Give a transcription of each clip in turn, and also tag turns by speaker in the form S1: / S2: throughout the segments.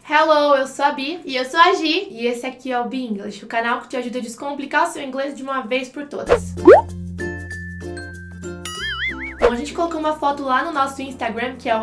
S1: Hello, eu sou a Bi
S2: E eu sou a Gi.
S1: e esse aqui é o Bi English, o canal que te ajuda a descomplicar o seu inglês de uma vez por todas. Bom, a gente colocou uma foto lá no nosso Instagram, que é o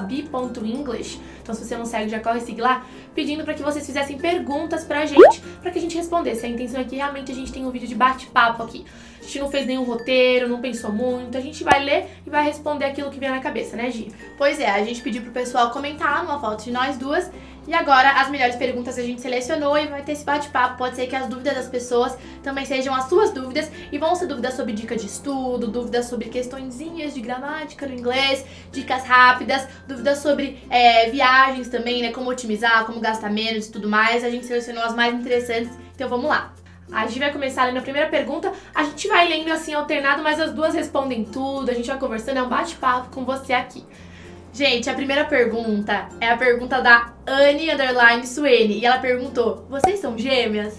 S1: @bi.english. Então, se você não segue, já corre seguir lá, pedindo para que vocês fizessem perguntas pra gente, para que a gente respondesse. A intenção é que realmente a gente tenha um vídeo de bate-papo aqui. A gente não fez nenhum roteiro, não pensou muito, a gente vai ler e vai responder aquilo que vem na cabeça, né, Gi?
S2: Pois é, a gente pediu pro pessoal comentar numa foto de nós duas. E agora as melhores perguntas a gente selecionou e vai ter esse bate-papo. Pode ser que as dúvidas das pessoas também sejam as suas dúvidas. E vão ser dúvidas sobre dica de estudo, dúvidas sobre questõezinhas de gramática no inglês, dicas rápidas, dúvidas sobre viagens também, né? Como otimizar, como gastar menos e tudo mais. A gente selecionou as mais interessantes, então vamos lá.
S1: A gente vai começar lendo a primeira pergunta, a gente vai lendo assim alternado, mas as duas respondem tudo, a gente vai conversando, é um bate-papo com você aqui.
S2: Gente, a primeira pergunta é a pergunta da Anne_Suene. E ela perguntou: vocês são gêmeas?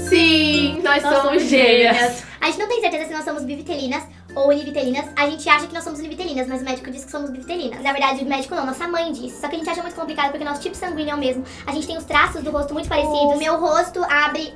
S1: Sim, nós somos gêmeas.
S3: A gente não tem certeza se nós somos bivitelinas ou univitelinas. A gente acha que nós somos univitelinas, mas o médico diz que somos bivitelinas. Na verdade, o médico não, nossa mãe disse. Só que a gente acha muito complicado porque nosso tipo sanguíneo é o mesmo. A gente tem os traços do rosto muito parecidos. O meu rosto abre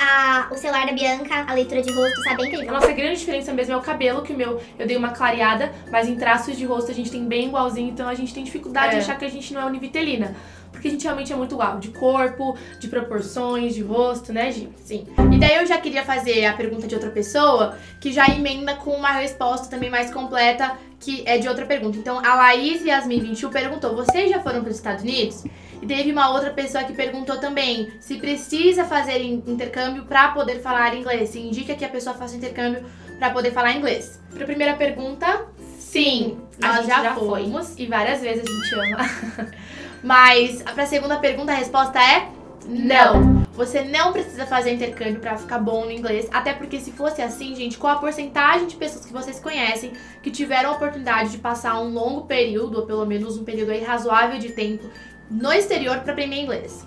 S3: o celular da Bianca, a leitura de rosto, sabe? É
S1: A
S3: incrível.
S1: nossa grande diferença mesmo é o cabelo, que o meu eu dei uma clareada, mas em traços de rosto a gente tem bem igualzinho, então a gente tem dificuldade de achar que a gente não é univitelina. Porque a gente realmente é muito igual, de corpo, de proporções, de rosto, né, Gi?
S2: Sim. E daí eu já queria fazer a pergunta de outra pessoa, que já emenda com uma resposta também mais completa, que é de outra pergunta. Então, a Laís Yasmin 21 perguntou: vocês já foram para os Estados Unidos? E teve uma outra pessoa que perguntou também se precisa fazer intercâmbio para poder falar inglês. Se indica que a pessoa faça intercâmbio para poder falar inglês.
S1: Pra primeira pergunta, sim,
S2: a
S1: nós
S2: gente
S1: já
S2: já
S1: fomos e várias vezes a gente ama.
S2: Mas pra segunda pergunta a resposta é não. Você não precisa fazer intercâmbio pra ficar bom no inglês, até porque se fosse assim, gente, qual a porcentagem de pessoas que vocês conhecem que tiveram a oportunidade de passar um longo período, ou pelo menos um período aí razoável de tempo, no exterior pra aprender inglês?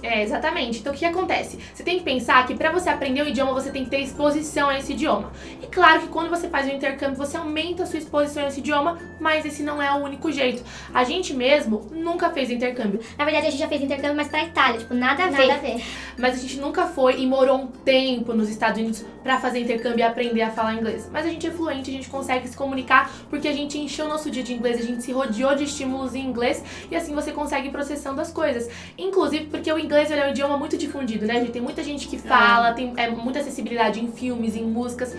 S1: É, exatamente. Então, o que acontece? Você tem que pensar que pra você aprender um idioma, você tem que ter exposição a esse idioma. E claro que quando você faz o intercâmbio, você aumenta a sua exposição a esse idioma, mas esse não é o único jeito. A gente mesmo nunca fez intercâmbio,
S3: Na verdade, a gente já fez intercâmbio, mas pra Itália, tipo, nada a ver.
S1: mas a gente nunca foi e morou um tempo nos Estados Unidos pra fazer intercâmbio e aprender a falar inglês. Mas a gente é fluente, a gente consegue se comunicar porque a gente encheu o nosso dia de inglês, a gente se rodeou de estímulos em inglês e assim você consegue ir processando as coisas. Inclusive porque o inglês ele é um idioma muito difundido, né, gente? Tem muita gente que fala, tem muita acessibilidade em filmes, em músicas.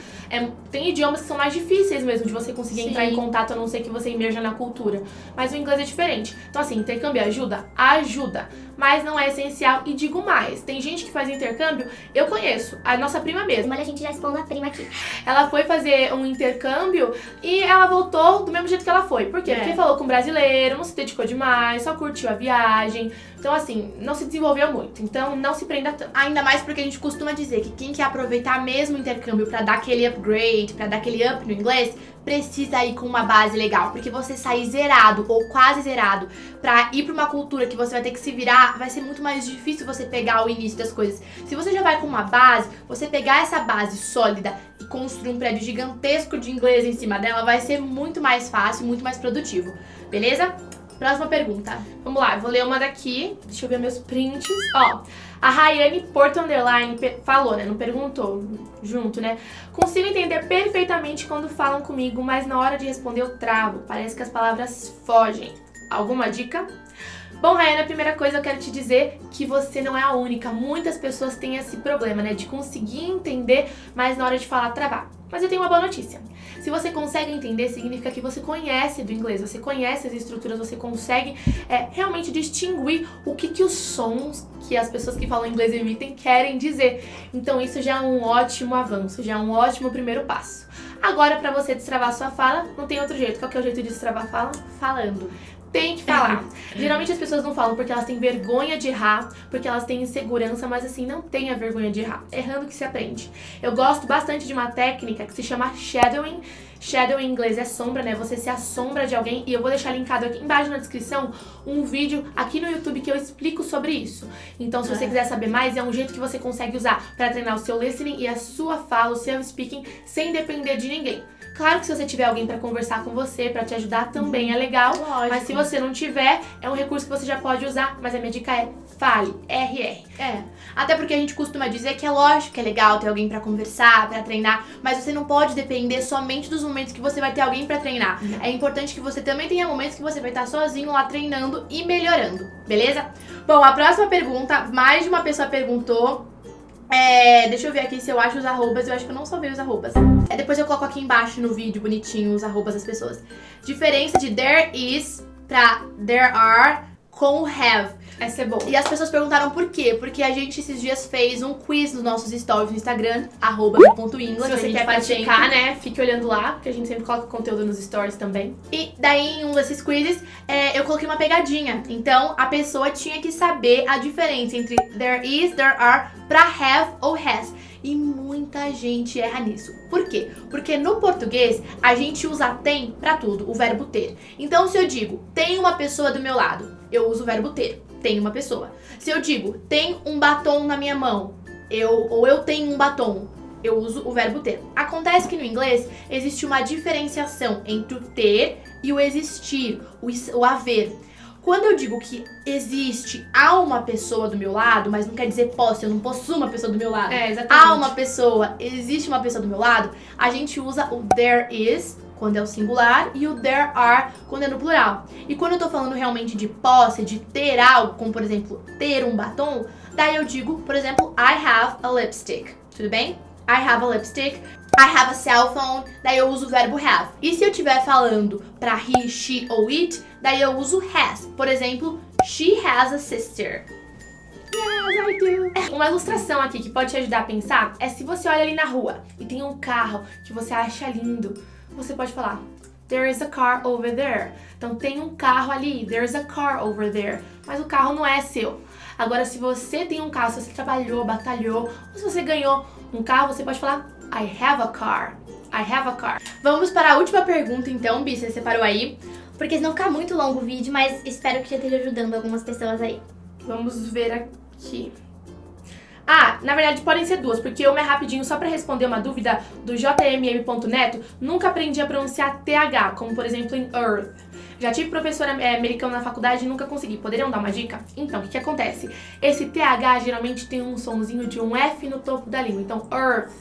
S1: Tem idiomas que são mais difíceis mesmo de você conseguir entrar em contato, a não ser que você emerja na cultura. Mas o inglês é diferente. Então, assim, intercâmbio ajuda? Ajuda. Mas não é essencial. E digo mais, tem gente que faz intercâmbio, eu conheço, a nossa prima mesmo.
S3: Olha, a gente já expondo a prima aqui.
S1: Ela foi fazer um intercâmbio e ela voltou do mesmo jeito que ela foi. Por quê? Porque falou com um brasileiro, não se dedicou demais, só curtiu a viagem. Então, assim, não se desenvolveu muito. Então, não se prenda tanto.
S2: Ainda mais porque a gente costuma dizer que quem quer aproveitar mesmo o intercâmbio pra dar aquele upgrade, pra dar aquele up no inglês, precisa ir com uma base legal. Porque você sair zerado ou quase zerado pra ir pra uma cultura que você vai ter que se virar, vai ser muito mais difícil você pegar o início das coisas. Se você já vai com uma base, você pegar essa base sólida e construir um prédio gigantesco de inglês em cima dela, vai ser muito mais fácil, muito mais produtivo. Beleza? Próxima pergunta.
S1: Vamos lá, eu vou ler uma daqui. Deixa eu ver meus prints. Ó, a Rayane Porto Underline falou, né? Não perguntou junto, né? Consigo entender perfeitamente quando falam comigo, mas na hora de responder eu travo. Parece que as palavras fogem. Alguma dica? Bom, Rayane, a primeira coisa eu quero te dizer que você não é a única. Muitas pessoas têm esse problema, né? De conseguir entender, mas na hora de falar, travar. Mas eu tenho uma boa notícia. Se você consegue entender, significa que você conhece do inglês, você conhece as estruturas, você consegue realmente distinguir o que os sons que as pessoas que falam inglês emitem querem dizer. Então isso já é um ótimo avanço, já é um ótimo primeiro passo. Agora, pra você destravar sua fala, não tem outro jeito. Qual que é o jeito de destravar a fala? Falando. Tem que falar. Geralmente as pessoas não falam porque elas têm vergonha de errar, porque elas têm insegurança, mas assim, não tenha vergonha de errar. Errando que se aprende. Eu gosto bastante de uma técnica que se chama shadowing. Shadow em inglês é sombra, né? Você se assombra de alguém e eu vou deixar linkado aqui embaixo na descrição um vídeo aqui no YouTube que eu explico sobre isso. Então, se você quiser saber mais, é um jeito que você consegue usar para treinar o seu listening e a sua fala, o seu speaking, sem depender de ninguém. Claro que se você tiver alguém pra conversar com você, pra te ajudar, também é legal.
S2: Lógico.
S1: Mas se você não tiver, é um recurso que você já pode usar. Mas a minha dica é fale, RR.
S2: Até porque a gente costuma dizer que é lógico que é legal ter alguém pra conversar, pra treinar, mas você não pode depender somente dos momentos que você vai ter alguém pra treinar. É importante que você também tenha momentos que você vai estar sozinho lá treinando e melhorando, beleza? Bom, a próxima pergunta, mais de uma pessoa perguntou. Deixa eu ver aqui se eu acho os arrobas. Eu acho que eu não salvei os arrobas. Depois eu coloco aqui embaixo no vídeo bonitinho os arrobas das pessoas. Diferença de there is pra there are com have.
S1: Essa é boa.
S2: E as pessoas perguntaram por quê? Porque a gente esses dias fez um quiz nos nossos stories no Instagram, @mi.english.
S1: Se você quer praticar, né, fique olhando lá, porque a gente sempre coloca conteúdo nos stories também.
S2: E daí, em um desses quizzes, eu coloquei uma pegadinha. Então, a pessoa tinha que saber a diferença entre there is, there are, pra have ou has. E muita gente erra nisso. Por quê? Porque no português, a gente usa tem pra tudo, o verbo ter. Então, se eu digo, tem uma pessoa do meu lado, eu uso o verbo ter. Tem uma pessoa. Se eu digo, tem um batom na minha mão, eu tenho um batom, eu uso o verbo ter. Acontece que no inglês existe uma diferenciação entre o ter e o existir, o haver. Quando eu digo que há uma pessoa do meu lado, mas não quer dizer posse, eu não possuo uma pessoa do meu lado.
S1: Exatamente.
S2: Existe uma pessoa do meu lado, a gente usa o there is quando é o singular e o there are quando é no plural. E quando eu tô falando realmente de posse, de ter algo, como por exemplo, ter um batom, daí eu digo, por exemplo, I have a lipstick. Tudo bem? I have a lipstick. I have a cell phone. Daí eu uso o verbo have. E se eu estiver falando pra he, she ou it, daí eu uso has. Por exemplo, she has a sister.
S1: Yes, I do. Uma ilustração aqui que pode te ajudar a pensar é se você olha ali na rua e tem um carro que você acha lindo, você pode falar there is a car over there. Então tem um carro ali, there is a car over there. Mas o carro não é seu. Agora, se você tem um carro, se você trabalhou, batalhou, ou se você ganhou um carro, você pode falar I have a car. I have a car.
S2: Vamos para a última pergunta então, Bi, você separou aí.
S3: Porque senão fica muito longo o vídeo, mas espero que já esteja ajudando algumas pessoas aí.
S1: Vamos ver aqui. Na verdade podem ser duas, porque uma é rapidinho, só pra responder uma dúvida do jmm.neto. Nunca aprendi a pronunciar TH, como por exemplo em earth. Já tive professora americana na faculdade e nunca consegui. Poderiam dar uma dica? Então, o que acontece? Esse TH geralmente tem um sonzinho de um F no topo da língua. Então, earth,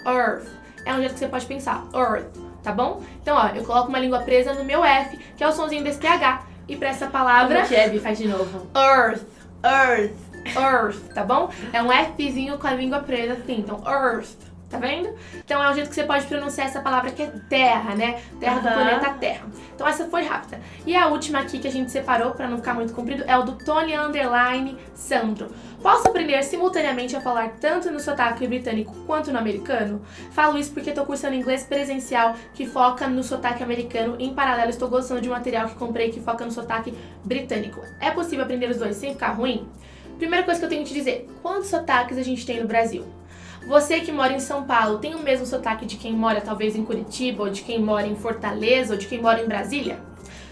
S1: earth. É um jeito que você pode pensar, earth, tá bom? Então, ó, eu coloco uma língua presa no meu F, que é o sonzinho desse TH. E pra essa palavra...
S2: Como que é, Bi? Faz de novo.
S1: Earth,
S2: Earth.
S1: earth, tá bom? É um Fzinho com a língua presa assim, então earth, tá vendo? Então é o jeito que você pode pronunciar essa palavra que é terra, né? Terra do planeta Terra. Então essa foi rápida. E a última aqui que a gente separou pra não ficar muito comprido é o do Tony _ Sandro. Posso aprender simultaneamente a falar tanto no sotaque britânico quanto no americano? Falo isso porque tô cursando inglês presencial que foca no sotaque americano. Em paralelo, estou gostando de um material que comprei que foca no sotaque britânico. É possível aprender os dois sem ficar ruim? Primeira coisa que eu tenho que te dizer, quantos sotaques a gente tem no Brasil? Você que mora em São Paulo tem o mesmo sotaque de quem mora talvez em Curitiba, ou de quem mora em Fortaleza, ou de quem mora em Brasília?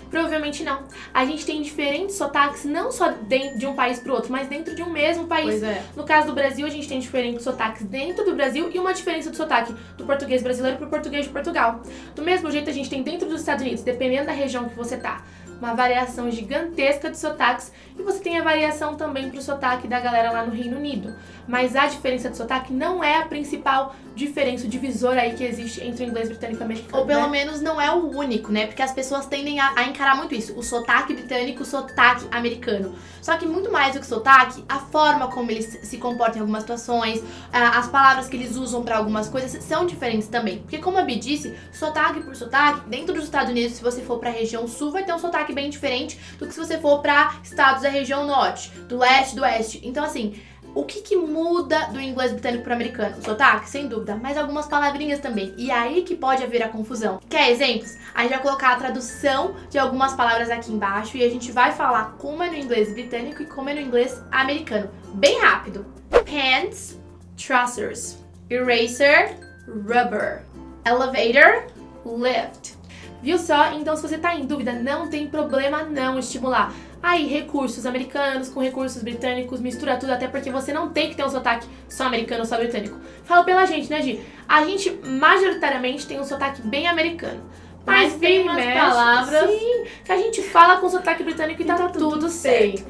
S1: Provavelmente não. A gente tem diferentes sotaques, não só de um país para o outro, mas dentro de um mesmo país.
S2: Pois é.
S1: No caso do Brasil, a gente tem diferentes sotaques dentro do Brasil e uma diferença do sotaque do português brasileiro para o português de Portugal. Do mesmo jeito, a gente tem dentro dos Estados Unidos, dependendo da região que você tá, uma variação gigantesca de sotaques, e você tem a variação também pro sotaque da galera lá no Reino Unido. Mas a diferença de sotaque não é a principal diferença, o divisor aí que existe entre o inglês britânico e americano.
S2: Ou pelo menos não é o único, né? Porque as pessoas tendem a encarar muito isso, o sotaque britânico, o sotaque americano. Só que muito mais do que sotaque, a forma como eles se comportam em algumas situações, as palavras que eles usam pra algumas coisas são diferentes também. Porque como a Bi disse, sotaque por sotaque, dentro dos Estados Unidos, se você for pra região sul, vai ter um sotaque bem diferente do que se você for pra estados da região norte, do leste, do oeste. Então assim, o que muda do inglês britânico pro americano? O sotaque, sem dúvida, mas algumas palavrinhas também. E aí que pode haver a confusão. Quer exemplos? A gente vai colocar a tradução de algumas palavras aqui embaixo e a gente vai falar como é no inglês britânico e como é no inglês americano. Bem rápido. Pants, trousers. Eraser, rubber. Elevator, lift. Viu só? Então se você tá em dúvida, não tem problema não estimular.
S1: aí recursos americanos com recursos britânicos, mistura tudo, até porque você não tem que ter um sotaque só americano ou só britânico. Fala pela gente, né, Gi? A gente majoritariamente tem um sotaque bem americano.
S2: Mas tem umas palavras
S1: sim, que a gente fala com sotaque britânico e tá tudo certo.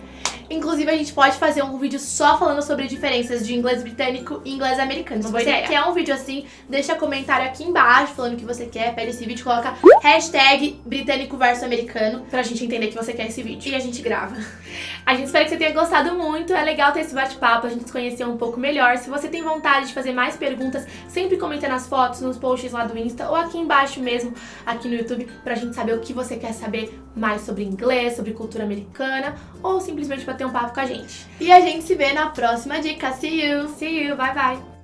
S2: Inclusive, a gente pode fazer um vídeo só falando sobre diferenças de inglês britânico e inglês americano. Se
S1: Boa
S2: você
S1: ideia.
S2: quer um vídeo assim, deixa comentário aqui embaixo falando o que você quer, pede esse vídeo, coloca hashtag britânico versus americano
S1: Pra gente entender que você quer esse vídeo.
S2: e a gente grava.
S1: A gente espera que você tenha gostado muito, é legal ter esse bate-papo, a gente se conhecer um pouco melhor. Se você tem vontade de fazer mais perguntas, sempre comenta nas fotos, nos posts lá do Insta ou aqui embaixo mesmo, aqui no YouTube, pra gente saber o que você quer saber mais sobre inglês, sobre cultura americana ou simplesmente pra ter um papo com a gente.
S2: E a gente se vê na próxima dica. See you!
S1: See you, bye bye!